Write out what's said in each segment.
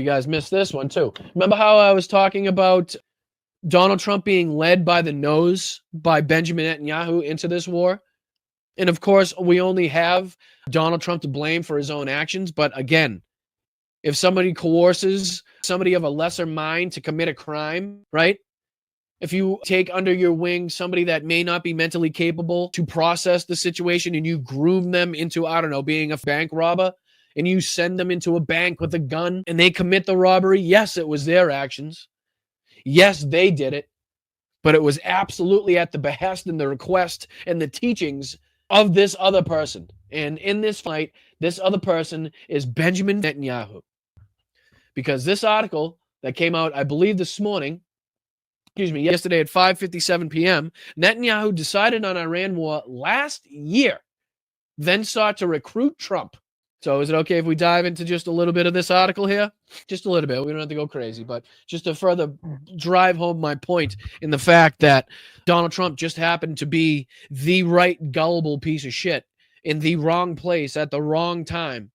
You guys missed this one too. Remember how I was talking about Donald Trump being led by the nose by Benjamin Netanyahu into this war? And of course, we only have Donald Trump to blame for his own actions. But again, if somebody coerces somebody of a lesser mind to commit a crime, right? If you take under your wing somebody that may not be mentally capable to process the situation and you groom them into, I don't know, being a bank robber, and you send them into a bank with a gun and they commit the robbery, yes, it was their actions. Yes, they did it. But it was absolutely at the behest and the request and the teachings of this other person. And in this fight, this other person is Benjamin Netanyahu. Because this article that came out, I believe this morning, yesterday at 5:57 p.m., Netanyahu decided on Iran war last year, then sought to recruit Trump. So is it okay if we dive into just a little bit of this article here? Just a little bit. We don't have to go crazy, but just to further drive home my point in the fact that Donald Trump just happened to be the right gullible piece of shit in the wrong place at the wrong time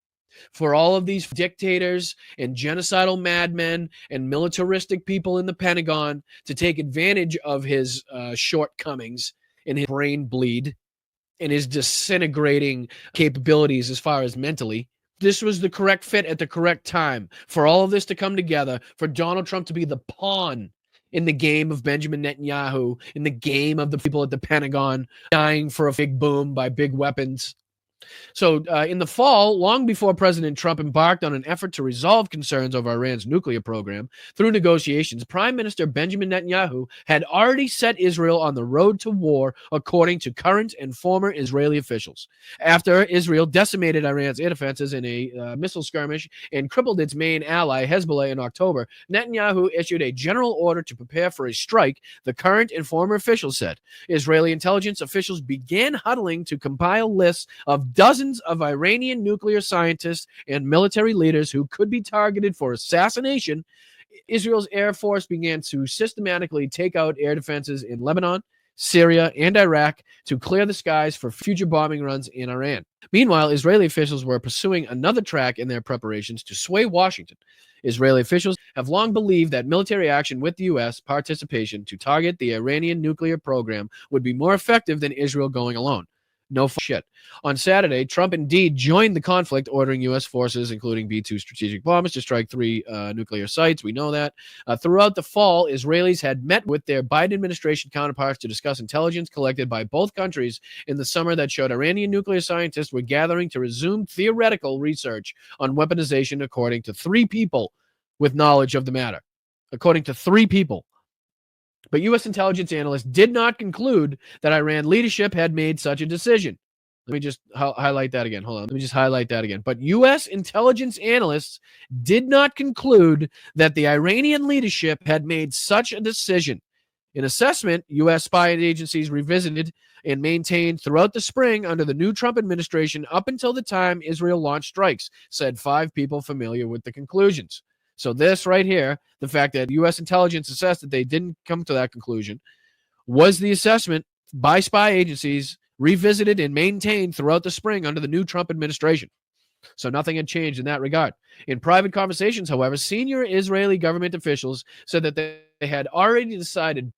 for all of these dictators and genocidal madmen and militaristic people in the Pentagon to take advantage of his shortcomings and his brain bleed and his disintegrating capabilities as far as mentally. This was the correct fit at the correct time for all of this to come together, for Donald Trump to be the pawn in the game of Benjamin Netanyahu, in the game of the people at the Pentagon dying for a big boom by big weapons. So in the fall, long before President Trump embarked on an effort to resolve concerns over Iran's nuclear program through negotiations, Prime Minister Benjamin Netanyahu had already set Israel on the road to war, according to current and former Israeli officials. After Israel decimated Iran's air defenses in a missile skirmish and crippled its main ally, Hezbollah, in October, Netanyahu issued a general order to prepare for a strike, the current and former officials said. Israeli intelligence officials began huddling to compile lists of dozens of Iranian nuclear scientists and military leaders who could be targeted for assassination. Israel's Air Force began to systematically take out air defenses in Lebanon, Syria, and Iraq to clear the skies for future bombing runs in Iran. Meanwhile, Israeli officials were pursuing another track in their preparations to sway Washington. Israeli officials have long believed that military action with the U.S. participation to target the Iranian nuclear program would be more effective than Israel going alone. No shit. On Saturday, Trump indeed joined the conflict, ordering U.S. forces, including B-2 strategic bombers, to strike 3 nuclear sites. We know that. Throughout the fall, Israelis had met with their Biden administration counterparts to discuss intelligence collected by both countries in the summer that showed Iranian nuclear scientists were gathering to resume theoretical research on weaponization, according to 3 people with knowledge of the matter. According to 3 people. But U.S. intelligence analysts did not conclude that Iran leadership had made such a decision. Let me just highlight that again. Hold on. Let me just highlight that again. But U.S. intelligence analysts did not conclude that the Iranian leadership had made such a decision. In assessment, U.S. spy agencies revisited and maintained throughout the spring under the new Trump administration up until the time Israel launched strikes, said 5 people familiar with the conclusions. So this right here, the fact that U.S. intelligence assessed that they didn't come to that conclusion, was the assessment by spy agencies revisited and maintained throughout the spring under the new Trump administration. So nothing had changed in that regard. In private conversations, however, senior Israeli government officials said that they had already decided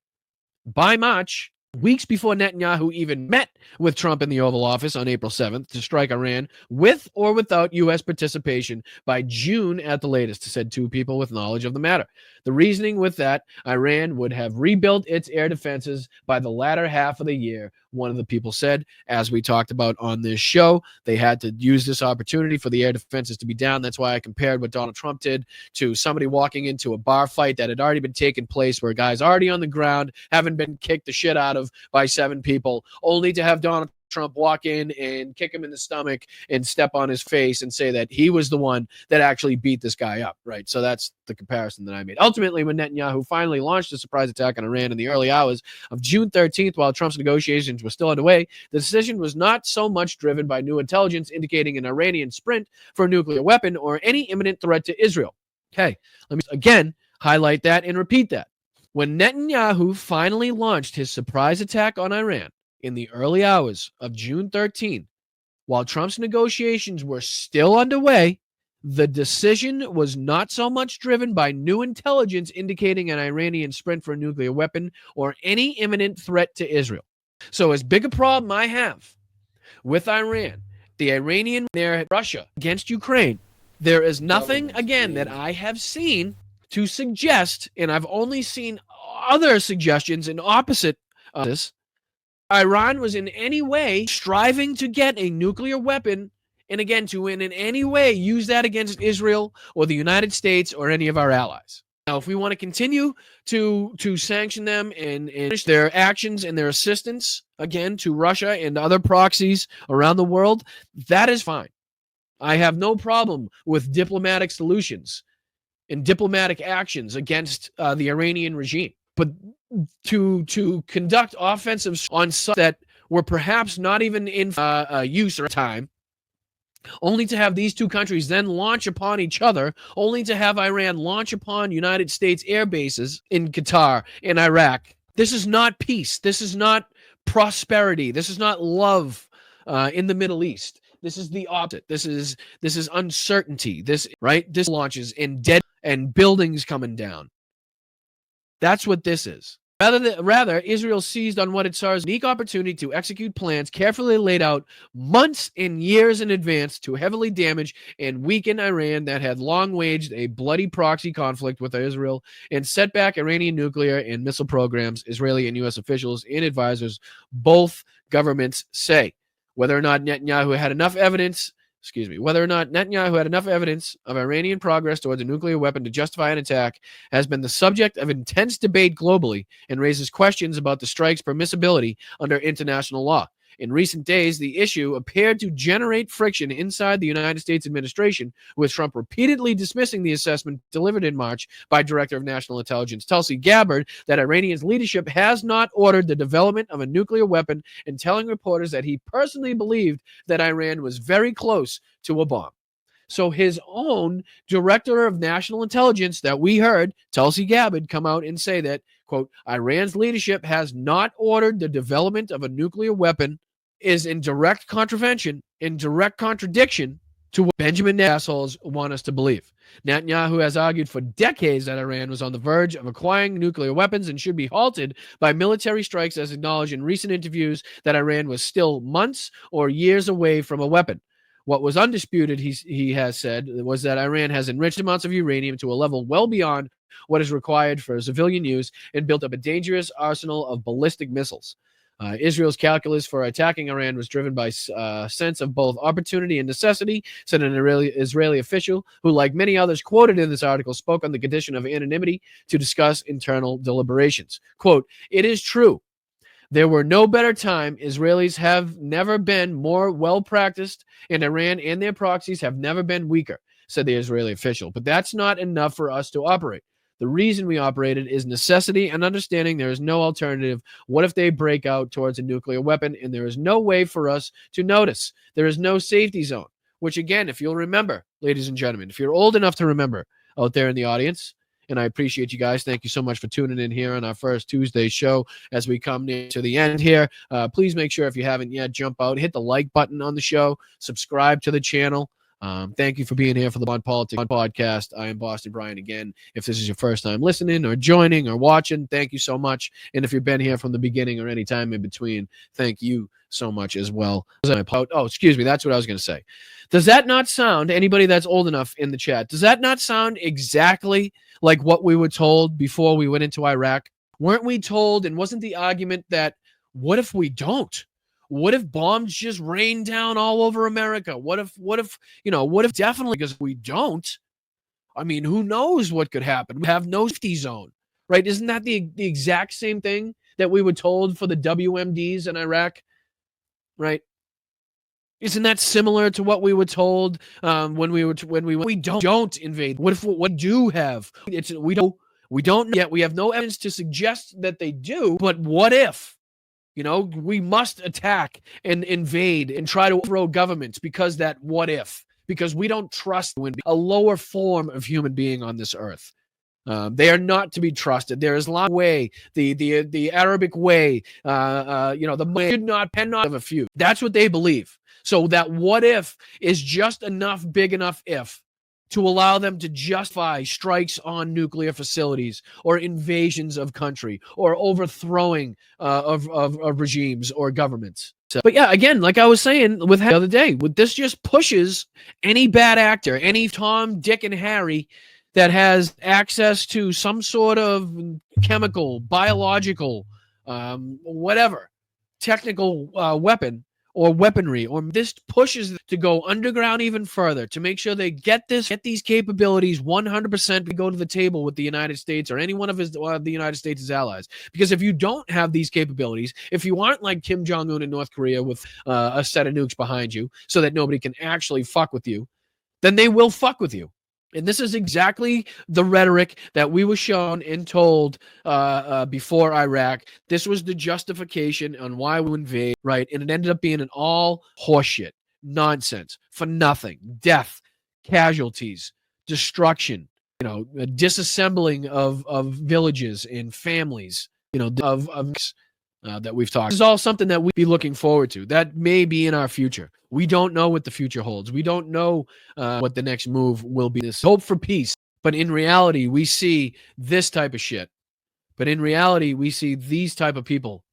by March, weeks before Netanyahu even met with Trump in the Oval Office on April 7th, to strike Iran with or without U.S. participation by June at the latest, said 2 people with knowledge of the matter. The reasoning with that, Iran would have rebuilt its air defenses by the latter half of the year, one of the people said. As we talked about on this show, they had to use this opportunity for the air defenses to be down. That's why I compared what Donald Trump did to somebody walking into a bar fight that had already been taking place, where a guy's already on the ground, having been kicked the shit out of by 7 people, only to have Donald Trump walk in and kick him in the stomach and step on his face and say that he was the one that actually beat this guy up, right? So that's the comparison that I made. Ultimately, when Netanyahu finally launched a surprise attack on Iran in the early hours of June 13th, while Trump's negotiations were still underway, the decision was not so much driven by new intelligence indicating an Iranian sprint for a nuclear weapon or any imminent threat to Israel. Okay, let me again highlight that and repeat that. When Netanyahu finally launched his surprise attack on Iran in the early hours of June 13, while Trump's negotiations were still underway, The decision was not so much driven by new intelligence indicating an Iranian sprint for a nuclear weapon or any imminent threat to Israel. So as big a problem I have with Iran, the Iranian there, Russia against Ukraine, there is nothing, again, that I have seen to suggest, and I've only seen other suggestions in opposite of this, Iran was in any way striving to get a nuclear weapon, and again, to in any way use that against Israel or the United States or any of our allies. Now, if we want to continue to sanction them and punish their actions and their assistance, again, to Russia and other proxies around the world, that is fine. I have no problem with diplomatic solutions and diplomatic actions against the Iranian regime. But to conduct offensives on sites that were perhaps not even in use or time, only to have these two countries then launch upon each other, only to have Iran launch upon United States air bases in Qatar, in Iraq. This is not peace. This is not prosperity. This is not love in the Middle East. This is the opposite. This is uncertainty. This launches in dead and buildings coming down. That's what this is. Rather, Israel seized on what it saw as a unique opportunity to execute plans carefully laid out months and years in advance to heavily damage and weaken Iran that had long waged a bloody proxy conflict with Israel and set back Iranian nuclear and missile programs, Israeli and U.S. officials and advisors, both governments say. Whether or not Netanyahu had enough evidence of Iranian progress towards a nuclear weapon to justify an attack has been the subject of intense debate globally and raises questions about the strike's permissibility under international law. In recent days, the issue appeared to generate friction inside the United States administration, with Trump repeatedly dismissing the assessment delivered in March by Director of National Intelligence Tulsi Gabbard that Iranian's leadership has not ordered the development of a nuclear weapon, and telling reporters that he personally believed that Iran was very close to a bomb. So his own Director of National Intelligence that we heard, Tulsi Gabbard, come out and say that, quote, Iran's leadership has not ordered the development of a nuclear weapon, is in direct contradiction to what Benjamin Netanyahu assholes want us to believe. Netanyahu has argued for decades that Iran was on the verge of acquiring nuclear weapons and should be halted by military strikes, has acknowledged in recent interviews that Iran was still months or years away from a weapon. What was undisputed, he has said, was that Iran has enriched amounts of uranium to a level well beyond what is required for civilian use and built up a dangerous arsenal of ballistic missiles. Israel's calculus for attacking Iran was driven by a sense of both opportunity and necessity, said an Israeli official who, like many others quoted in this article, spoke on the condition of anonymity to discuss internal deliberations. Quote, it is true. There were no better time. Israelis have never been more well-practiced, and Iran and their proxies have never been weaker, said the Israeli official. But that's not enough for us to operate. The reason we operated is necessity and understanding there is no alternative. What if they break out towards a nuclear weapon and there is no way for us to notice? There is no safety zone, which again, if you'll remember, ladies and gentlemen, if you're old enough to remember out there in the audience, and I appreciate you guys. Thank you so much for tuning in here on our first Tuesday show as we come near to the end here. Please make sure, if you haven't yet, jump out, hit the like button on the show, subscribe to the channel. Thank you for being here for the Bond Politics podcast. I am Boston Brian again. If this is your first time listening or joining or watching, thank you so much. And if you've been here from the beginning or any time in between, thank you so much as well. Oh, excuse me. That's what I was going to say. Does that not sound, anybody that's old enough in the chat, does that not sound exactly like what we were told before we went into Iraq? Weren't we told, and wasn't the argument that, what if we don't? What if bombs just rain down all over America? What if definitely, because we don't, I mean, who knows what could happen? We have no safety zone, right? Isn't that the exact same thing that we were told for the WMDs in Iraq, right? Isn't that similar to what we were told when we don't invade? What do have? We don't yet. We have no evidence to suggest that they do, but what if? You know, we must attack and invade and try to overthrow governments because that what if? Because we don't trust a lower form of human being on this earth. They are not to be trusted. There is Islamic way, the Arabic way, the way should not pen of a few. That's what they believe. So that what if is just big enough if to allow them to justify strikes on nuclear facilities or invasions of country or overthrowing of regimes or governments. So, but yeah, again, like I was saying with the other day, with this just pushes any bad actor, any Tom, Dick, and Harry that has access to some sort of chemical, biological, whatever, technical weapon or weaponry, or this pushes to go underground even further to make sure they get these capabilities 100% to go to the table with the United States or any one of the United States' allies. Because if you don't have these capabilities, if you aren't like Kim Jong-un in North Korea with a set of nukes behind you so that nobody can actually fuck with you, then they will fuck with you. And this is exactly the rhetoric that we were shown and told before Iraq. This was the justification on why we invade, right? And it ended up being an all horseshit, nonsense, for nothing, death, casualties, destruction, disassembling of villages and families, that we've talked. This is all something that we'd be looking forward to. That may be in our future. We don't know what the future holds. We don't know what the next move will be. This hope for peace. But in reality, we see this type of shit. But in reality, we see these type of people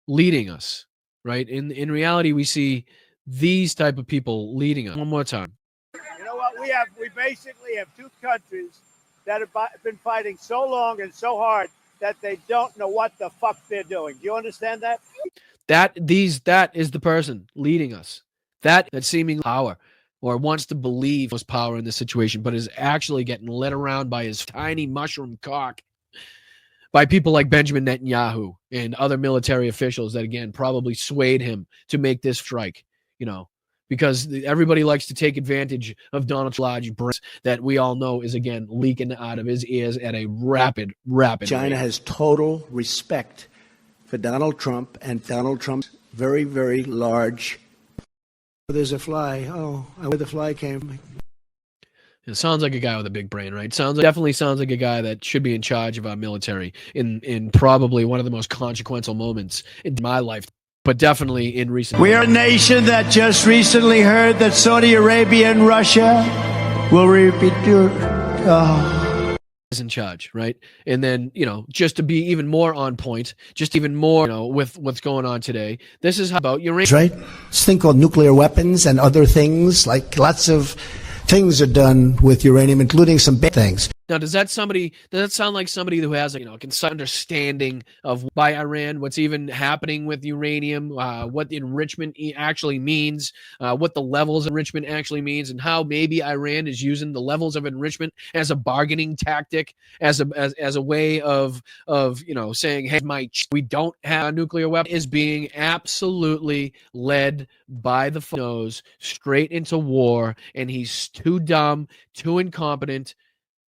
leading us, right? In reality, we see these type of people leading us. One more time. You know what? We basically have two countries that have been fighting so long and so hard that they don't know what the fuck they're doing. Do you understand that? That is the person leading us. That seeming power, or wants to believe was power in this situation, but is actually getting led around by his tiny mushroom cock by people like Benjamin Netanyahu and other military officials that, again, probably swayed him to make this strike, because everybody likes to take advantage of Donald Trump's brains that we all know is, again, leaking out of his ears at a rapid China rate. has total respect for Donald Trump and Donald Trump's very, very large. There's a fly. Oh, where the fly came from. It sounds like a guy with a big brain, right? Definitely sounds like a guy that should be in charge of our military in probably one of the most consequential moments in my life. But definitely in recent. We are a nation that just recently heard that Saudi Arabia and Russia will repeat. Is in charge, right? And then, just to be even more on point, just even more, with what's going on today. This is about uranium. Right? This thing called nuclear weapons and other things, like lots of things are done with uranium, including some bad things. Now, does that sound like somebody who has a understanding of by Iran what's even happening with uranium, what the enrichment actually means, what the levels of enrichment actually means, and how maybe Iran is using the levels of enrichment as a bargaining tactic, as a way of saying, hey, we don't have a nuclear weapon, is being absolutely led by the nose straight into war, and he's too dumb, too incompetent,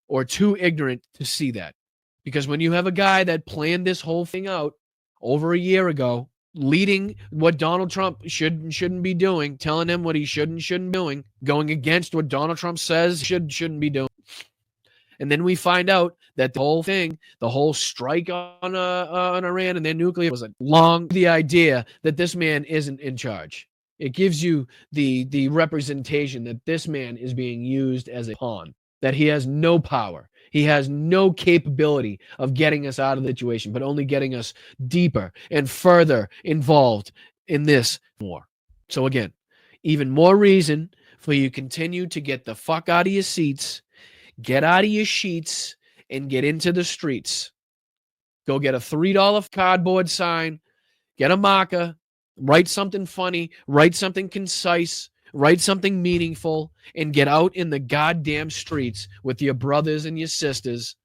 or too ignorant to see that. Because when you have a guy that planned this whole thing out over a year ago, leading what Donald Trump shouldn't be doing, telling him what he shouldn't be doing, going against what Donald Trump says shouldn't be doing. And then we find out that the whole thing, the whole strike on Iran and their nuclear was the idea that this man isn't in charge. It gives you the representation that this man is being used as a pawn, that he has no power. He has no capability of getting us out of the situation, but only getting us deeper and further involved in this war. So again, even more reason for you to continue to get the fuck out of your seats, get out of your sheets, and get into the streets. Go get a $3 cardboard sign, get a marker, write something funny, write something concise, write something meaningful, and get out in the goddamn streets with your brothers and your sisters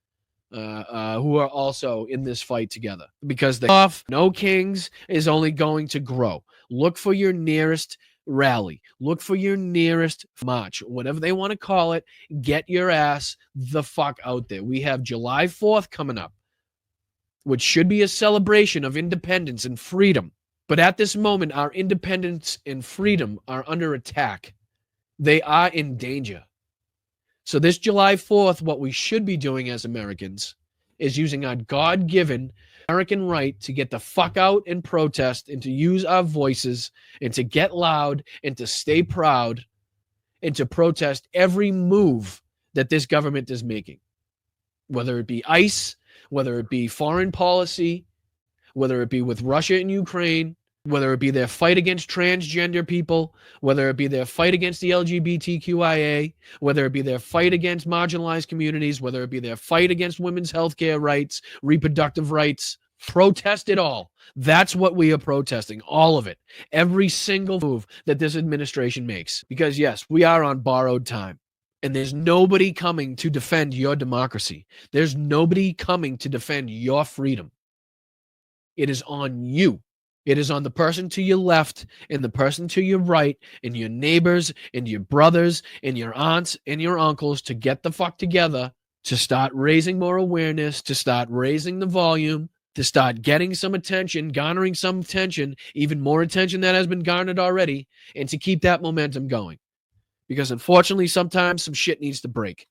who are also in this fight together. Because the No Kings is only going to grow. Look for your nearest rally. Look for your nearest march. Whatever they want to call it, get your ass the fuck out there. We have July 4th coming up, which should be a celebration of independence and freedom. But at this moment, our independence and freedom are under attack. They are in danger. So this July 4th, what we should be doing as Americans is using our God-given American right to get the fuck out and protest and to use our voices and to get loud and to stay proud and to protest every move that this government is making, whether it be ICE, whether it be foreign policy, whether it be with Russia and Ukraine, whether it be their fight against transgender people, whether it be their fight against the LGBTQIA, whether it be their fight against marginalized communities, whether it be their fight against women's healthcare rights, reproductive rights. Protest it all. That's what we are protesting, all of it. Every single move that this administration makes. Because yes, we are on borrowed time. And there's nobody coming to defend your democracy. There's nobody coming to defend your freedom. It is on you. It is on the person to your left and the person to your right and your neighbors and your brothers and your aunts and your uncles to get the fuck together, to start raising more awareness, to start raising the volume, to start getting some attention, garnering some attention, even more attention that has been garnered already, and to keep that momentum going. Because unfortunately, sometimes some shit needs to break.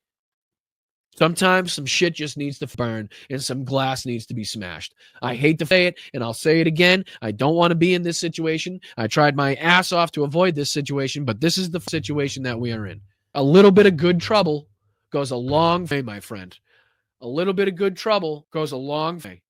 Sometimes some shit just needs to burn and some glass needs to be smashed. I hate to say it, and I'll say it again. I don't want to be in this situation. I tried my ass off to avoid this situation, but this is the situation that we are in. A little bit of good trouble goes a long way, my friend. A little bit of good trouble goes a long way.